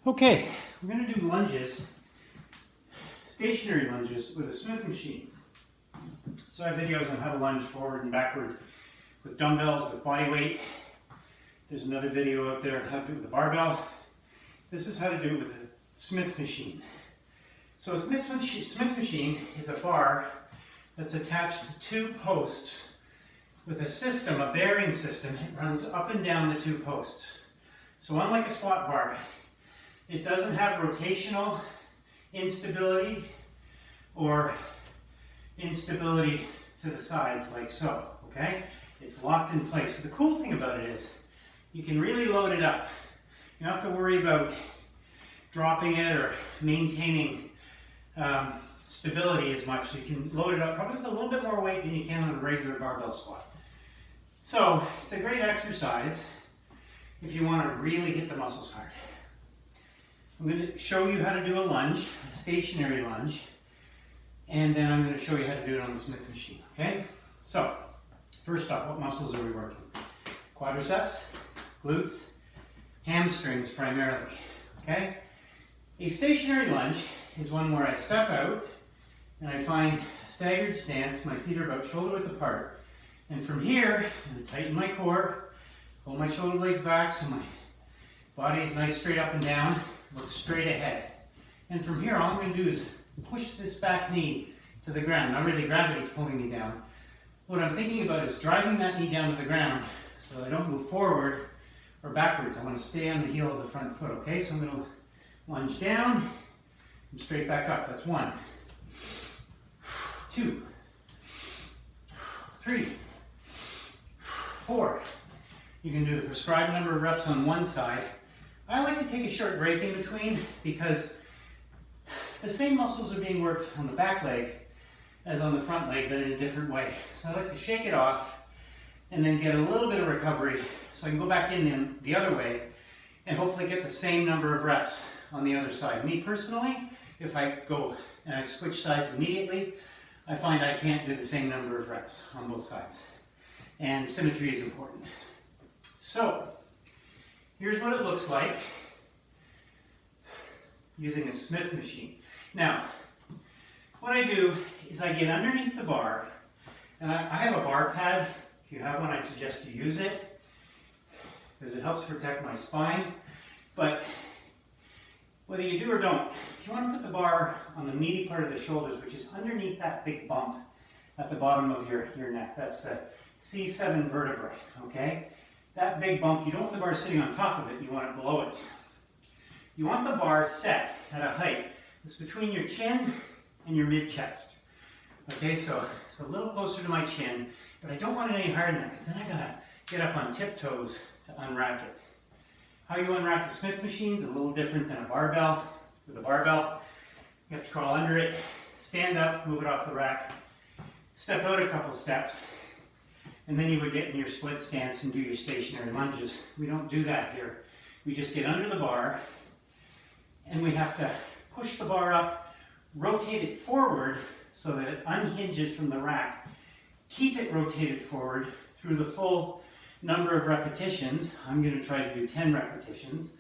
Okay, we're going to do lunges, stationary lunges with a Smith machine. So I have videos on how to lunge forward and backward with dumbbells, with body weight. There's another video out there on how to do it with a barbell. This is how to do it with a Smith machine. So a Smith machine is a bar that's attached to two posts with a system, a bearing system. It runs up and down the two posts. So unlike a squat bar, it doesn't have rotational instability or instability to the sides like so, okay? It's locked in place. So the cool thing about it is you can really load it up. You don't have to worry about dropping it or maintaining stability as much. So you can load it up probably with a little bit more weight than you can on a regular barbell squat. So it's a great exercise if you want to really hit the muscles hard. I'm going to show you how to do a lunge, a stationary lunge, and then I'm going to show you how to do it on the Smith machine, okay? So, first off, what muscles are we working? Quadriceps, glutes, hamstrings primarily, okay? A stationary lunge is one where I step out and I find a staggered stance, my feet are about shoulder width apart, and from here, I'm going to tighten my core, pull my shoulder blades back so my body is nice straight up and down, look straight ahead. And from here, all I'm going to do is push this back knee to the ground. Not really gravity's pulling me down. What I'm thinking about is driving that knee down to the ground so I don't move forward or backwards. I want to stay on the heel of the front foot, okay? So I'm going to lunge down and straight back up. That's 1, 2, 3, 4. You can do the prescribed number of reps on one side. I like to take a short break in between because the same muscles are being worked on the back leg as on the front leg, but in a different way. So I like to shake it off and then get a little bit of recovery so I can go back in the other way and hopefully get the same number of reps on the other side. Me personally, if I go and I switch sides immediately, I find I can't do the same number of reps on both sides. And symmetry is important. So, here's what it looks like using a Smith machine. Now, what I do is I get underneath the bar, and I have a bar pad. If you have one, I suggest you use it because it helps protect my spine. But whether you do or don't, if you want to put the bar on the meaty part of the shoulders, which is underneath that big bump at the bottom of your neck, that's the C7 vertebrae, okay? That big bump, you don't want the bar sitting on top of it, you want it below it. You want the bar set at a height that's between your chin and your mid-chest. Okay, so it's a little closer to my chin, but I don't want it any higher than that because then I gotta get up on tiptoes to unrack it. How you unrack a Smith machine is a little different than a barbell. With a barbell, you have to crawl under it, stand up, move it off the rack, step out a couple steps, and then you would get in your split stance and do your stationary lunges. We don't do that here. We just get under the bar and we have to push the bar up, rotate it forward so that it unhinges from the rack. Keep it rotated forward through the full number of repetitions. I'm going to try to do 10 repetitions.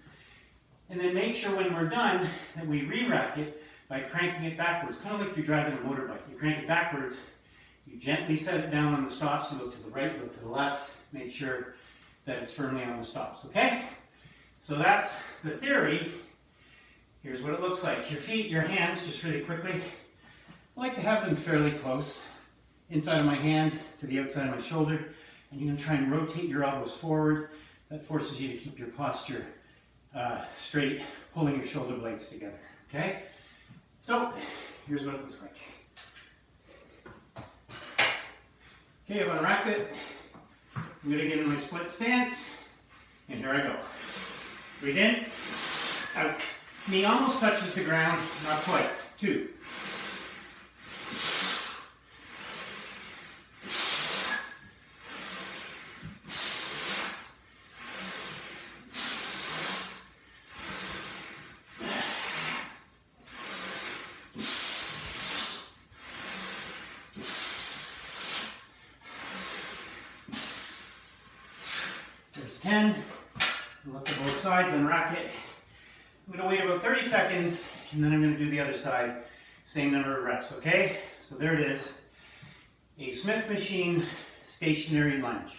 And then make sure when we're done that we re-rack it by cranking it backwards, kind of like you're driving a motorbike. You crank it backwards, you gently set it down on the stops, you look to the right, you look to the left, make sure that it's firmly on the stops, okay? So that's the theory. Here's what it looks like. Your feet, your hands, just really quickly. I like to have them fairly close, inside of my hand to the outside of my shoulder, and you're going to try and rotate your elbows forward. That forces you to keep your posture straight, pulling your shoulder blades together, okay? So, here's what it looks like. Okay, I've unwrapped it. I'm going to get in my split stance, and here I go. Breathe in, out. Knee almost touches the ground, not quite. 2. There's 10. Look at both sides, unrack it. I'm I'm going to wait about 30 seconds, and then I'm going to do the other side, same number of reps, okay? So there it is, a Smith machine stationary lunge.